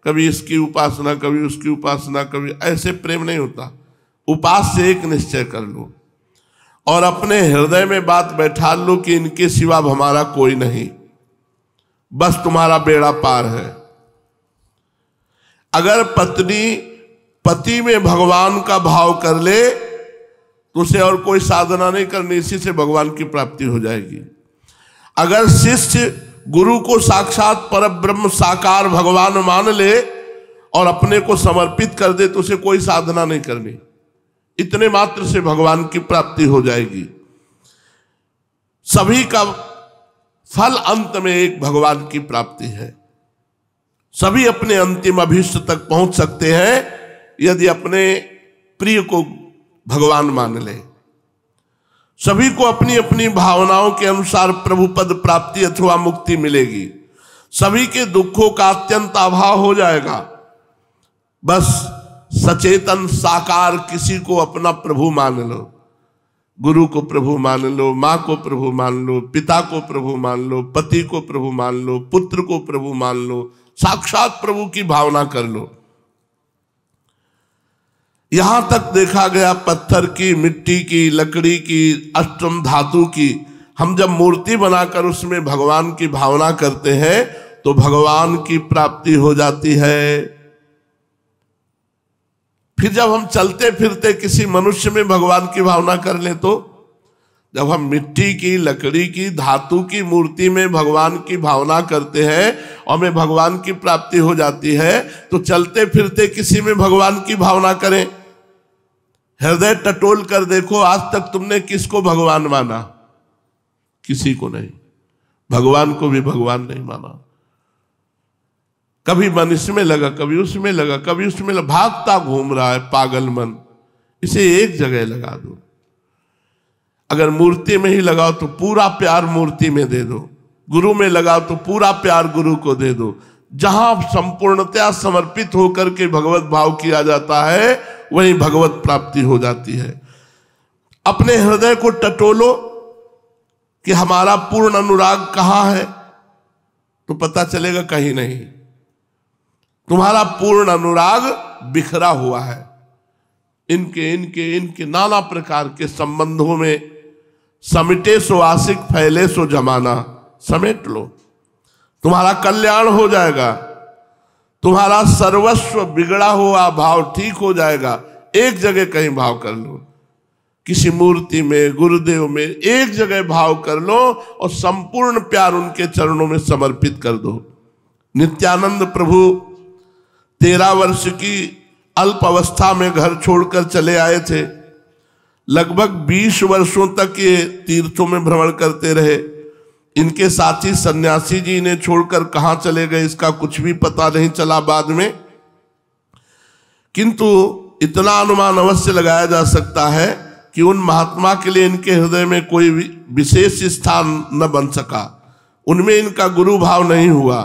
कभी इसकी उपासना, कभी उसकी उपासना, कभी ऐसे प्रेम नहीं होता। उपास से एक निश्चय कर लो और अपने हृदय में बात बैठा लो कि इनके सिवा हमारा कोई नहीं, बस तुम्हारा बेड़ा पार है। अगर पत्नी पति में भगवान का भाव कर ले तो उसे और कोई साधना नहीं करनी, इसी से भगवान की प्राप्ति हो जाएगी। अगर शिष्य गुरु को साक्षात परब्रह्म साकार भगवान मान ले और अपने को समर्पित कर दे तो उसे कोई साधना नहीं करनी, इतने मात्र से भगवान की प्राप्ति हो जाएगी। सभी का फल अंत में एक भगवान की प्राप्ति है। सभी अपने अंतिम अभीष्ट तक पहुंच सकते हैं यदि अपने प्रिय को भगवान मान ले। सभी को अपनी अपनी भावनाओं के अनुसार प्रभु पद प्राप्ति अथवा मुक्ति मिलेगी। सभी के दुखों का अत्यंत अभाव हो जाएगा। बस सचेतन साकार किसी को अपना प्रभु मान लो। गुरु को प्रभु मान लो, माँ को प्रभु मान लो, पिता को प्रभु मान लो, पति को प्रभु मान लो, पुत्र को प्रभु मान लो, साक्षात प्रभु की भावना कर लो। यहां तक देखा गया पत्थर की, मिट्टी की, लकड़ी की, अष्टम धातु की, हम जब मूर्ति बनाकर उसमें भगवान की भावना करते हैं तो भगवान की प्राप्ति हो जाती है। फिर जब हम चलते फिरते किसी मनुष्य में भगवान की भावना कर ले तो, जब हम मिट्टी की, लकड़ी की, धातु की मूर्ति में भगवान की भावना करते हैं और हमें भगवान की प्राप्ति हो जाती है, तो चलते फिरते किसी में भगवान की भावना करें। हृदय टटोल कर देखो, आज तक तुमने किसको भगवान माना? किसी को नहीं। भगवान को भी भगवान नहीं माना। कभी मन इसमें लगा, कभी उसमें लगा, कभी उसमें लगा, भागता घूम रहा है पागल मन। इसे एक जगह लगा दो। अगर मूर्ति में ही लगाओ तो पूरा प्यार मूर्ति में दे दो, गुरु में लगाओ तो पूरा प्यार गुरु को दे दो। जहां संपूर्णतया समर्पित होकर के भगवत भाव किया जाता है वहीं भगवत प्राप्ति हो जाती है। अपने हृदय को टटोलो कि हमारा पूर्ण अनुराग कहाँ है, तो पता चलेगा कहीं नहीं। तुम्हारा पूर्ण अनुराग बिखरा हुआ है। इनके इनके इनके नाना प्रकार के संबंधों में समिटे सो आशिक, फैले सो जमाना। समेट लो, तुम्हारा कल्याण हो जाएगा। तुम्हारा सर्वस्व बिगड़ा हुआ भाव ठीक हो जाएगा। एक जगह कहीं भाव कर लो किसी मूर्ति में, गुरुदेव में, एक जगह भाव कर लो और संपूर्ण प्यार उनके चरणों में समर्पित कर दो। नित्यानंद प्रभु 13 वर्ष की अल्प अवस्था में घर छोड़कर चले आए थे। लगभग 20 वर्षों तक ये तीर्थों में भ्रमण करते रहे। इनके साथी सन्यासी जी इन्हें छोड़कर कहां चले गए इसका कुछ भी पता नहीं चला बाद में, किंतु इतना अनुमान अवश्य लगाया जा सकता है कि उन महात्मा के लिए इनके हृदय में कोई विशेष स्थान न बन सका, उनमें इनका गुरु भाव नहीं हुआ।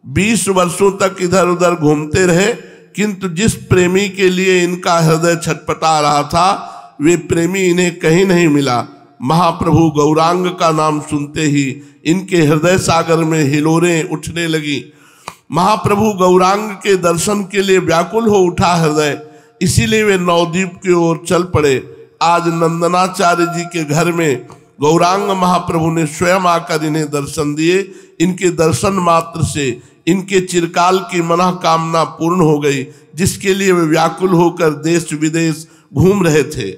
20 वर्षों तक इधर उधर घूमते रहे, किंतु जिस प्रेमी के लिए इनका हृदय छटपटा रहा था वे प्रेमी इन्हें कहीं नहीं मिला। महाप्रभु गौरांग का नाम सुनते ही इनके हृदय सागर में हिलोरें उठने लगी। महाप्रभु गौरांग के दर्शन के लिए व्याकुल हो उठा हृदय, इसीलिए वे नवद्वीप की ओर चल पड़े। आज नंदनाचार्य जी के घर में गौरांग महाप्रभु ने स्वयं आकर इन्हें दर्शन दिए। इनके दर्शन मात्र से इनके चिरकाल की मनोकामना पूर्ण हो गई, जिसके लिए वे व्याकुल होकर देश विदेश घूम रहे थे।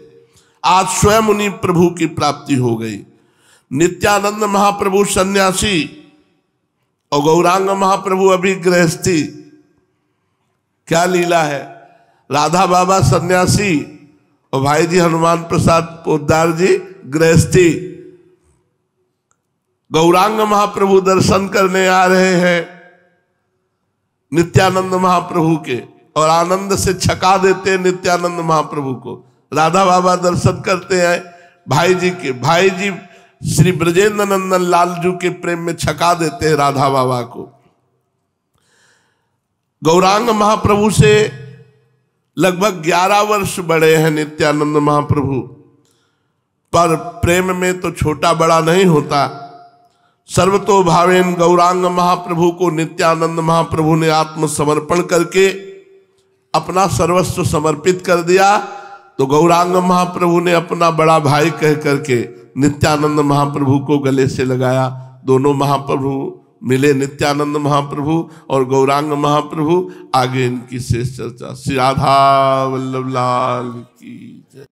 आज स्वयं उन्हीं प्रभु की प्राप्ति हो गई। नित्यानंद महाप्रभु सन्यासी और गौरांग महाप्रभु अभी गृहस्थी। क्या लीला है! राधा बाबा सन्यासी और भाई जी हनुमान प्रसाद पोद्दार जी गृहस्थी। गौरांग महाप्रभु दर्शन करने आ रहे हैं नित्यानंद महाप्रभु के और आनंद से छका देते हैं नित्यानंद महाप्रभु को। राधा बाबा दर्शन करते हैं भाई जी के, भाई जी श्री ब्रजेंद्र नंदन लालजू के प्रेम में छका देते हैं राधा बाबा को। गौरांग महाप्रभु से लगभग 11 वर्ष बड़े हैं नित्यानंद महाप्रभु, पर प्रेम में तो छोटा बड़ा नहीं होता। सर्वतो भावेन गौरांग महाप्रभु को नित्यानंद महाप्रभु ने आत्मसमर्पण करके अपना सर्वस्व समर्पित कर दिया, तो गौरांग महाप्रभु ने अपना बड़ा भाई कह करके नित्यानंद महाप्रभु को गले से लगाया। दोनों महाप्रभु मिले, नित्यानंद महाप्रभु और गौरांग महाप्रभु। आगे इनकी शेष चर्चा। श्री राधा वल्लभ लाल की।